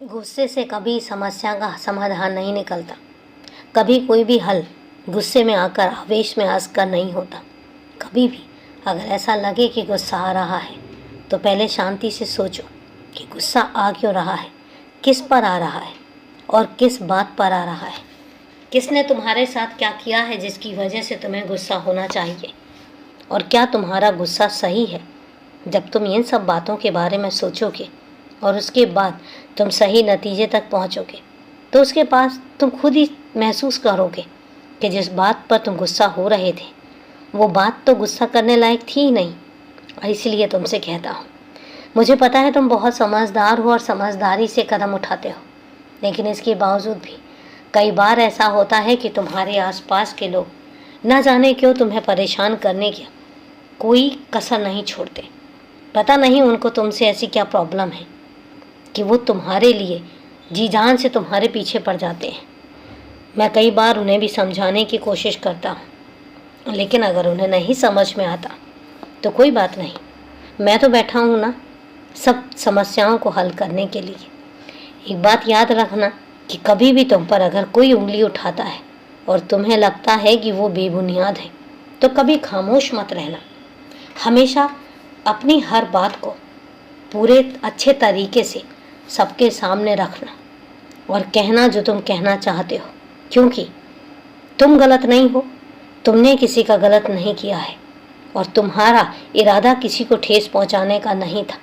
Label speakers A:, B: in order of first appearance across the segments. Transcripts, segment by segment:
A: गुस्से से कभी समस्या का समाधान नहीं निकलता। कभी कोई भी हल गुस्से में आकर, आवेश में आकर नहीं होता। कभी भी अगर ऐसा लगे कि गुस्सा आ रहा है तो पहले शांति से सोचो कि गुस्सा आ क्यों रहा है, किस पर आ रहा है और किस बात पर आ रहा है। किसने तुम्हारे साथ क्या किया है जिसकी वजह से तुम्हें गुस्सा होना चाहिए, और क्या तुम्हारा गुस्सा सही है। जब तुम इन सब बातों के बारे में सोचोगे और उसके बाद तुम सही नतीजे तक पहुंचोगे, तो उसके पास तुम खुद ही महसूस करोगे कि जिस बात पर तुम गुस्सा हो रहे थे वो बात तो गुस्सा करने लायक थी ही नहीं। और इसलिए तुमसे कहता हूँ, मुझे पता है तुम बहुत समझदार हो और समझदारी से कदम उठाते हो, लेकिन इसके बावजूद भी कई बार ऐसा होता है कि तुम्हारे आसपास के लोग न जाने क्यों तुम्हें परेशान करने की कोई कसर नहीं छोड़ते। पता नहीं उनको तुमसे ऐसी क्या प्रॉब्लम है कि वो तुम्हारे लिए जी जान से तुम्हारे पीछे पड़ जाते हैं। मैं कई बार उन्हें भी समझाने की कोशिश करता हूँ, लेकिन अगर उन्हें नहीं समझ में आता तो कोई बात नहीं, मैं तो बैठा हूँ ना सब समस्याओं को हल करने के लिए। एक बात याद रखना कि कभी भी तुम पर अगर कोई उंगली उठाता है और तुम्हें लगता है कि वो बेबुनियाद है, तो कभी खामोश मत रहना। हमेशा अपनी हर बात को पूरे अच्छे तरीके से सबके सामने रखना और कहना जो तुम कहना चाहते हो, क्योंकि तुम गलत नहीं हो, तुमने किसी का गलत नहीं किया है और तुम्हारा इरादा किसी को ठेस पहुंचाने का नहीं था।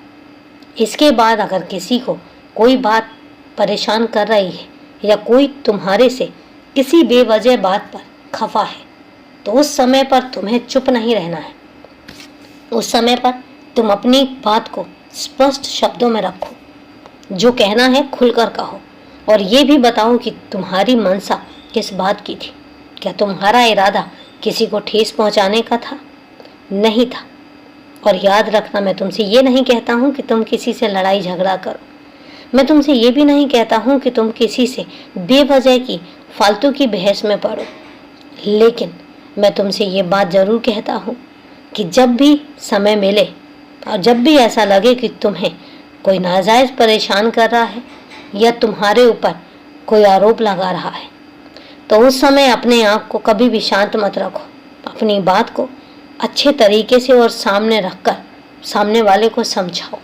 A: इसके बाद अगर किसी को कोई बात परेशान कर रही है या कोई तुम्हारे से किसी बेवजह बात पर खफा है, तो उस समय पर तुम्हें चुप नहीं रहना है। उस समय पर तुम अपनी बात को स्पष्ट शब्दों में रखो, जो कहना है खुलकर कहो और ये भी बताओ कि तुम्हारी मंशा किस बात की थी। क्या तुम्हारा इरादा किसी को ठेस पहुंचाने का था? नहीं था। और याद रखना, मैं तुमसे ये नहीं कहता हूँ कि तुम किसी से लड़ाई झगड़ा करो। मैं तुमसे ये भी नहीं कहता हूँ कि तुम किसी से बेवजह की फालतू की बहस में पड़ो। लेकिन मैं तुमसे ये बात ज़रूर कहता हूँ कि जब भी समय मिले और जब भी ऐसा लगे कि तुम्हें कोई नाजायज़ परेशान कर रहा है या तुम्हारे ऊपर कोई आरोप लगा रहा है, तो उस समय अपने आप को कभी भी शांत मत रखो। अपनी बात को अच्छे तरीके से और सामने रखकर सामने वाले को समझाओ।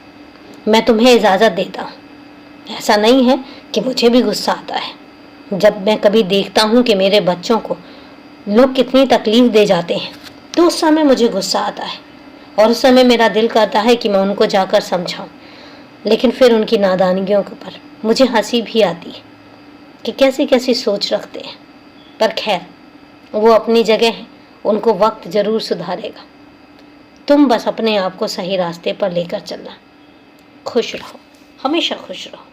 A: मैं तुम्हें इजाज़त देता हूँ। ऐसा नहीं है कि मुझे भी गुस्सा आता है। जब मैं कभी देखता हूँ कि मेरे बच्चों को लोग कितनी तकलीफ़ दे जाते हैं, तो उस समय मुझे गुस्सा आता है और उस समय मेरा दिल करता है कि मैं उनको जाकर समझाऊं। लेकिन फिर उनकी नादानियों के पर मुझे हंसी भी आती है कि कैसी कैसी सोच रखते हैं। पर खैर, वो अपनी जगह है, उनको वक्त ज़रूर सुधारेगा। तुम बस अपने आप को सही रास्ते पर लेकर चलना। खुश रहो, हमेशा खुश रहो।